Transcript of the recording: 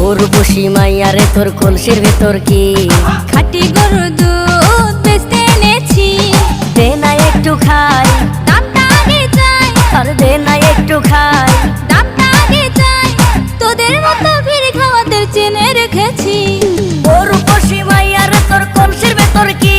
উর্বশী মাইয়ারে তোর কলসির ভেতর কি খাঁটি গরুর দুধ বেচতে এনেছি। দে না একটু খাই, দামটা আগে চাই, আর দে না একটু খাই। দামটা আগে চাই, তোদের মতো ভিড় খাওয়াদের চেনে রেখেছি। উর্বশী মাইয়ারে তোর কলসির ভেতর কি